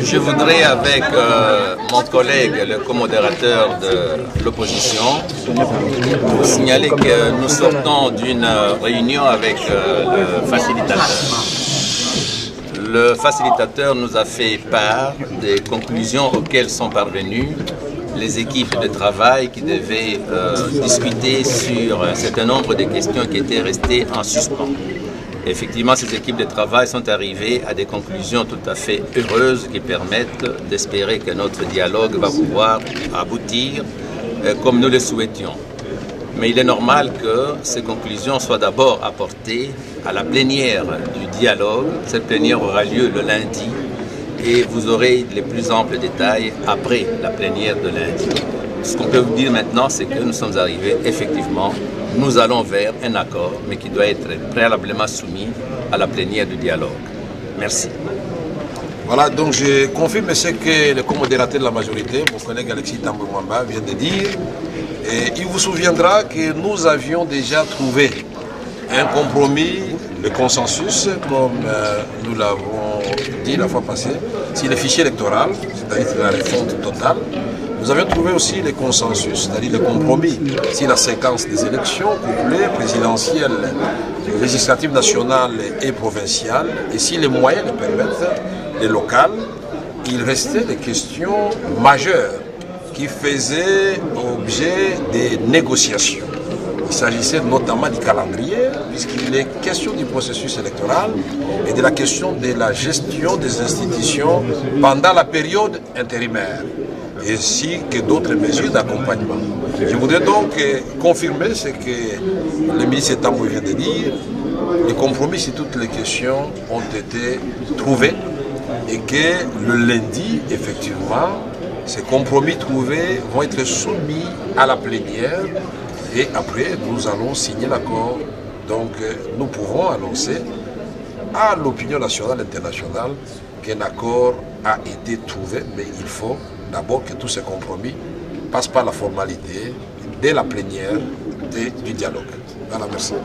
Je voudrais, avec mon collègue, le comodérateur de l'opposition, vous signaler que nous sortons d'une réunion avec le facilitateur. Le facilitateur nous a fait part des conclusions auxquelles sont parvenues les équipes de travail qui devaient discuter sur un certain nombre de questions qui étaient restées en suspens. Effectivement, ces équipes de travail sont arrivées à des conclusions tout à fait heureuses qui permettent d'espérer que notre dialogue va pouvoir aboutir comme nous le souhaitions. Mais il est normal que ces conclusions soient d'abord apportées à la plénière du dialogue. Cette plénière aura lieu le lundi et vous aurez les plus amples détails après la plénière de lundi. Ce qu'on peut vous dire maintenant, c'est que nous sommes arrivés effectivement, nous allons vers un accord, mais qui doit être préalablement soumis à la plénière du dialogue. Merci. Voilà, donc je confirme ce que le comodérateur de la majorité, mon collègue Alexis Tamboué-Mwamba, vient de dire. Et il vous souviendra que nous avions déjà trouvé un compromis, le consensus, comme nous l'avons dit la fois passée, sur le fichier électoral, c'est-à-dire la refonte totale. Nous avions trouvé aussi le consensus, c'est-à-dire le compromis sur la séquence des élections couplées, présidentielles, législatives nationales et provinciales, et si les moyens le permettent, les locales. Il restait des questions majeures qui faisaient objet des négociations. Il s'agissait notamment du calendrier, puisqu'il est question du processus électoral et de la question de la gestion des institutions pendant la période intérimaire, ainsi que d'autres mesures d'accompagnement. Je voudrais donc confirmer ce que le ministre Tamboué vient de dire. Les compromis sur toutes les questions ont été trouvés et que le lundi, effectivement, ces compromis trouvés vont être soumis à la plénière et après nous allons signer l'accord. Donc nous pouvons annoncer à l'opinion nationale et internationale qu'un accord a été trouvé, mais il faut d'abord que tous ces compromis passent par la formalité de la plénière et du dialogue. Voilà, merci.